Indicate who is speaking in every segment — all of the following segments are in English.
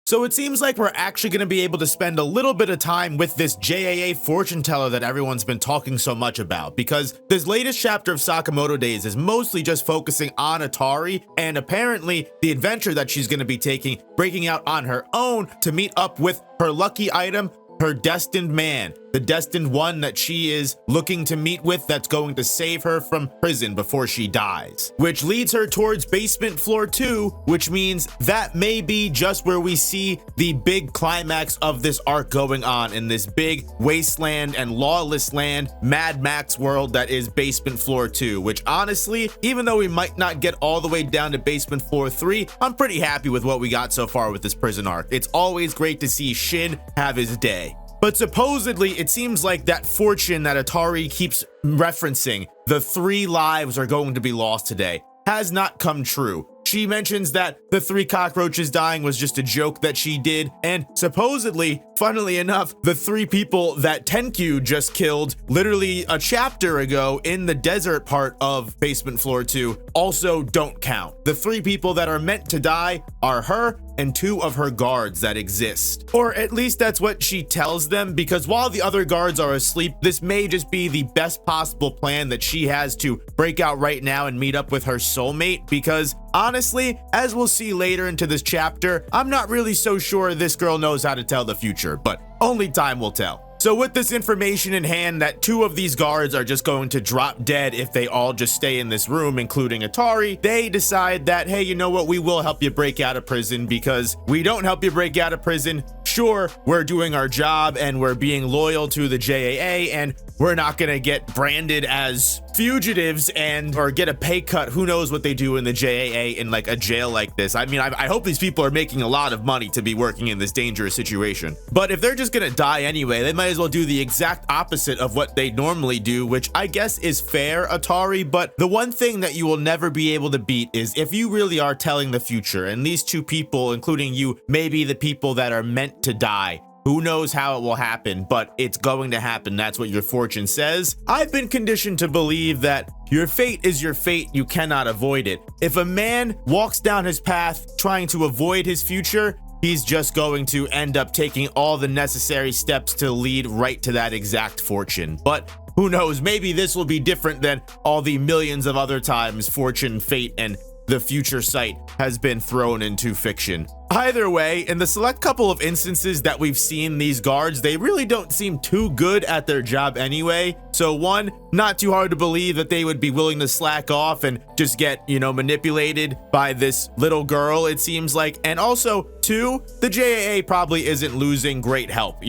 Speaker 1: So it seems like we're actually going to be able to spend a little bit of time with this JAA fortune teller that everyone's been talking so much about, because this latest chapter of Sakamoto Days is mostly just focusing on Atari and apparently the adventure that she's going to be taking, breaking out on her own to meet up with her lucky item, her destined man, the destined one that she is looking to meet with that's going to save her from prison before she dies. Which leads her towards basement floor 2, which means that may be just where we see the big climax of this arc going on in this big wasteland and lawless land, Mad Max world that is basement floor 2, which honestly, even though we might not get all the way down to basement floor 3, I'm pretty happy with what we got so far with this prison arc. It's always great to see Shin have his day. But supposedly, it seems like that fortune that Atari keeps referencing, the 3 lives are going to be lost today, has not come true. She mentions that the 3 cockroaches dying was just a joke that she did, and supposedly, funnily enough, the 3 people that Tenkyu just killed literally a chapter ago in the desert part of basement floor 2 also don't count. The 3 people that are meant to die are her and 2 of her guards that exist. Or at least that's what she tells them, because while the other guards are asleep, this may just be the best possible plan that she has to break out right now and meet up with her soulmate, because honestly, as we'll see later into this chapter, I'm not really so sure this girl knows how to tell the future, but only time will tell. So with this information in hand that 2 of these guards are just going to drop dead if they all just stay in this room, including Atari, they decide that, hey, you know what, we will help you break out of prison, because we don't help you break out of prison. Sure, we're doing our job and we're being loyal to the JAA, and we're not gonna get branded as fugitives and or get a pay cut. Who knows what they do in the JAA in like a jail like this. I mean, I hope these people are making a lot of money to be working in this dangerous situation. But if they're just gonna die anyway, they might as well do the exact opposite of what they normally do, which I guess is fair, Atari. But the one thing that you will never be able to beat is if you really are telling the future, and these 2 people, including you, may be the people that are meant to die. Who knows how it will happen, but it's going to happen. That's what your fortune says. I've been conditioned to believe that your fate is your fate. You cannot avoid it. If a man walks down his path trying to avoid his future, he's just going to end up taking all the necessary steps to lead right to that exact fortune. But who knows, maybe this will be different than all the millions of other times fortune, fate, and the future sight has been thrown into fiction. Either way, in the select couple of instances that we've seen these guards, they really don't seem too good at their job anyway. So 1, not too hard to believe that they would be willing to slack off and just get, manipulated by this little girl, it seems like. And also 2, the JAA probably isn't losing great help,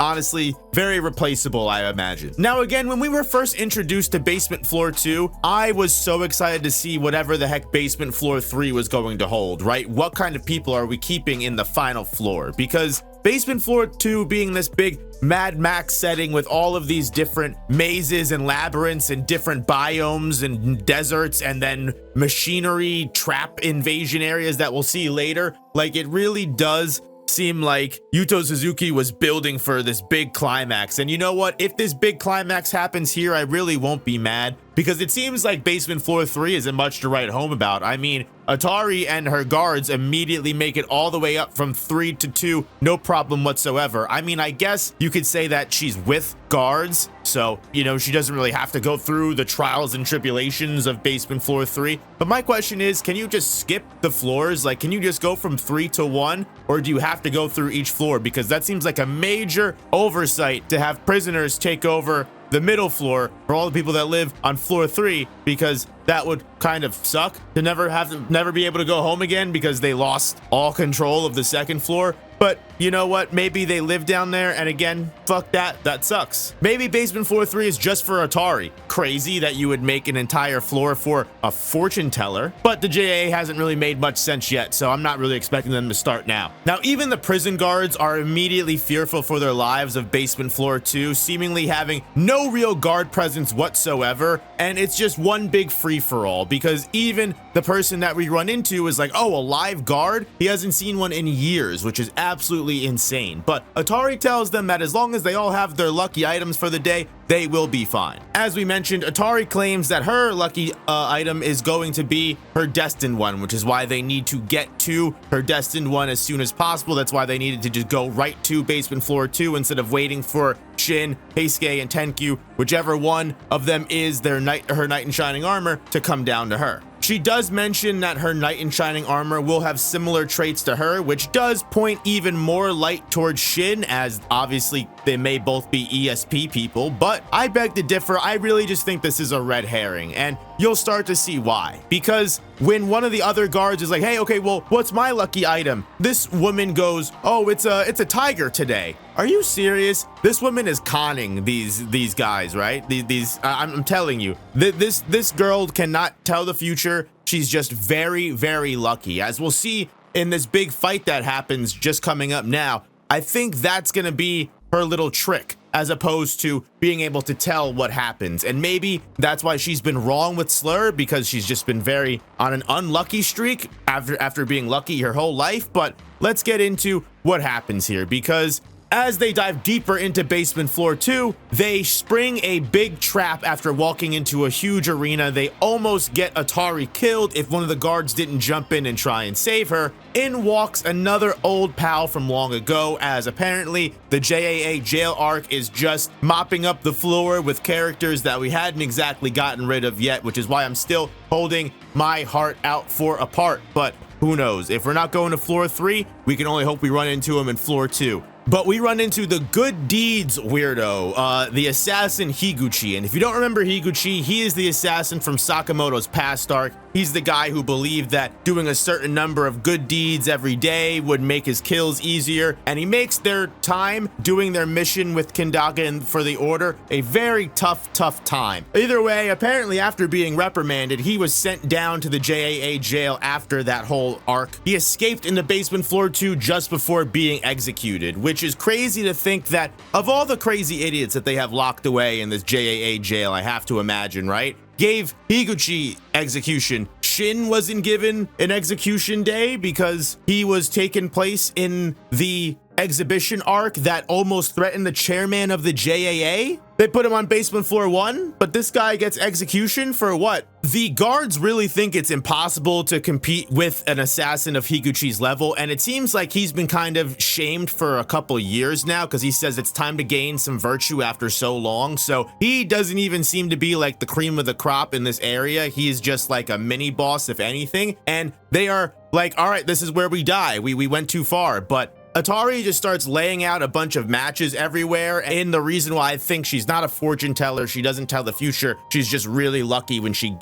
Speaker 1: honestly, very replaceable, I imagine. Now again, when we were first introduced to basement floor 2, I was so excited to see whatever the heck basement floor 3 was going to hold, right? What kind of people are we keeping in the final floor? Because basement floor 2 being this big Mad Max setting with all of these different mazes and labyrinths and different biomes and deserts and then machinery trap invasion areas that we'll see later, like it really does seem like Yuto Suzuki was building for this big climax. And you know what? If this big climax happens here, I really won't be mad, because it seems like basement floor 3 isn't much to write home about. I mean, Atari and her guards immediately make it all the way up from 3 to 2, no problem whatsoever. I mean, I guess you could say that she's with guards, so, she doesn't really have to go through the trials and tribulations of basement floor 3. But my question is, can you just skip the floors? Like, can you just go from 3 to 1? Or do you have to go through each floor? Because that seems like a major oversight to have prisoners take over the middle floor for all the people that live on floor 3, because that would kind of suck to never be able to go home again because they lost all control of the second floor. But you know what? Maybe they live down there, and again, fuck that. That sucks. Maybe basement floor 3 is just for Atari. Crazy that you would make an entire floor for a fortune teller, but the JA hasn't really made much sense yet, so I'm not really expecting them to start now. Now, even the prison guards are immediately fearful for their lives of basement floor 2, seemingly having no real guard presence whatsoever, and it's just one big free-for-all, because even the person that we run into is like, oh, a live guard? He hasn't seen one in years, which is absolutely absolutely insane. But Atari tells them that as long as they all have their lucky items for the day, they will be fine. As we mentioned, Atari claims that her lucky item is going to be her destined one, which is why they need to get to her destined one as soon as possible. That's why they needed to just go right to basement floor 2 instead of waiting for Shin, Heisuke, and Tenkyu, whichever one of them is her knight in shining armor, to come down to her. She does mention that her knight in shining armor will have similar traits to her, which does point even more light towards Shin, as obviously they may both be ESP people, but I beg to differ. I really just think this is a red herring, and you'll start to see why. Because when one of the other guards is like, hey, okay, well, what's my lucky item? This woman goes, oh, it's a tiger today. Are you serious? This woman is conning these guys, right? I'm telling you, this girl cannot tell the future. She's just very, very lucky. As we'll see in this big fight that happens just coming up now, I think that's gonna be her little trick, as opposed to being able to tell what happens. And maybe that's why she's been wrong with Slur, because she's just been very on an unlucky streak after being lucky her whole life. But let's get into what happens here, because as they dive deeper into basement floor 2, they spring a big trap after walking into a huge arena. They almost get Atari killed if one of the guards didn't jump in and try and save her. In walks another old pal from long ago, as apparently the JAA jail arc is just mopping up the floor with characters that we hadn't exactly gotten rid of yet, which is why I'm still holding my heart out for a part. But who knows? If we're not going to floor 3, we can only hope we run into him in floor 2. But we run into the good deeds weirdo, the assassin Higuchi. And if you don't remember Higuchi, he is the assassin from Sakamoto's past arc. He's the guy who believed that doing a certain number of good deeds every day would make his kills easier. And he makes their time doing their mission with Kindaka and for the Order a very tough time. Either way, apparently after being reprimanded, he was sent down to the JAA jail after that whole arc. He escaped into basement floor 2 just before being executed, which is crazy to think that of all the crazy idiots that they have locked away in this JAA jail, I have to imagine, right? Gave Higuchi execution. Shin wasn't given an execution day because he was taking place in the exhibition arc that almost threatened the chairman of the JAA. They put him on basement floor 1, but this guy gets execution for what? The guards really think it's impossible to compete with an assassin of Higuchi's level, and it seems like he's been kind of shamed for a couple years now because he says it's time to gain some virtue after so long. So he doesn't even seem to be like the cream of the crop in this area. He's just like a mini boss, if anything, and they are like, all right, this is where we die. We went too far. But Atari just starts laying out a bunch of matches everywhere, and the reason why I think she's not a fortune teller, she doesn't tell the future, she's just really lucky when she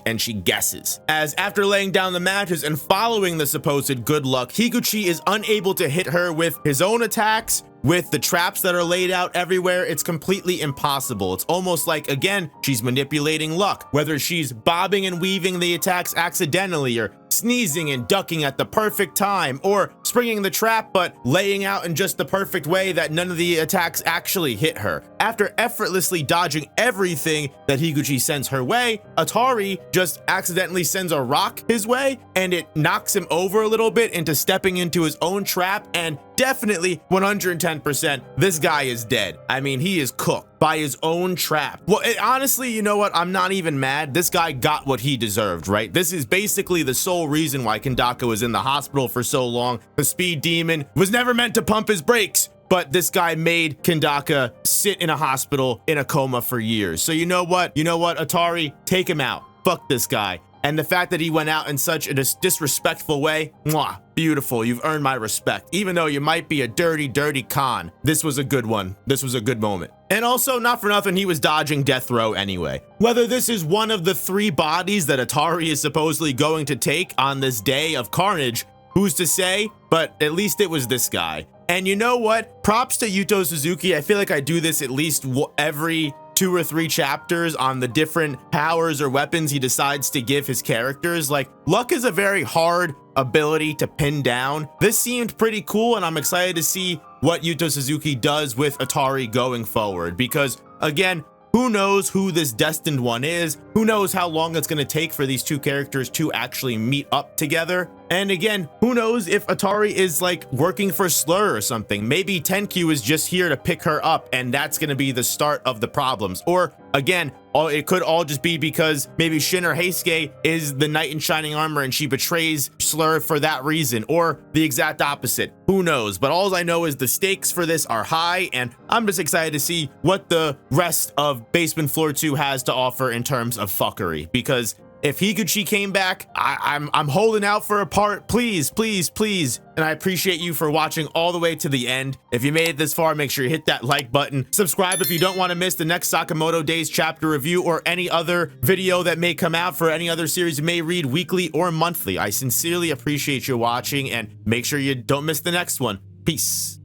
Speaker 1: guesses. As after laying down the matches and following the supposed good luck, Higuchi is unable to hit her with his own attacks. With the traps that are laid out everywhere, it's completely impossible. It's almost like, again, she's manipulating luck, whether she's bobbing and weaving the attacks accidentally, or sneezing and ducking at the perfect time, or springing the trap but laying out in just the perfect way that none of the attacks actually hit her. After effortlessly dodging everything that Higuchi sends her way, Atari just accidentally sends a rock his way, and it knocks him over a little bit into stepping into his own trap, and definitely 110%, this guy is dead. I mean, he is cooked by his own trap. Well, honestly, you know what? I'm not even mad. This guy got what he deserved, right? This is basically the sole reason why Kindaka was in the hospital for so long. The speed demon was never meant to pump his brakes, but this guy made Kindaka sit in a hospital in a coma for years. So you know what? You know what, Atari? Take him out. Fuck this guy. And the fact that he went out in such a disrespectful way, mwah, beautiful. You've earned my respect. Even though you might be a dirty, dirty con, this was a good one. This was a good moment. And also, not for nothing, he was dodging death row anyway. Whether this is one of the 3 bodies that Atari is supposedly going to take on this day of carnage, who's to say? But at least it was this guy. And you know what? Props to Yuto Suzuki. I feel like I do this at least every 2 or 3 chapters on the different powers or weapons he decides to give his characters. Like, luck is a very hard ability to pin down. This seemed pretty cool, and I'm excited to see what Yuto Suzuki does with Atari going forward, because again, who knows who this destined one is? Who knows how long it's going to take for these 2 characters to actually meet up together? And again, who knows if Atari is like working for Slur or something. Maybe Tenkyu is just here to pick her up, and that's gonna be the start of the problems. Or again, it could all just be because maybe Shin or Heisuke is the knight in shining armor and she betrays Slur for that reason, or the exact opposite. Who knows? But all I know is the stakes for this are high, and I'm just excited to see what the rest of Basement Floor 2 has to offer in terms of fuckery. Because if Higuchi came back, I'm holding out for a part. Please, please, please. And I appreciate you for watching all the way to the end. If you made it this far, make sure you hit that like button. Subscribe if you don't want to miss the next Sakamoto Days chapter review or any other video that may come out for any other series you may read weekly or monthly. I sincerely appreciate you watching, and make sure you don't miss the next one. Peace.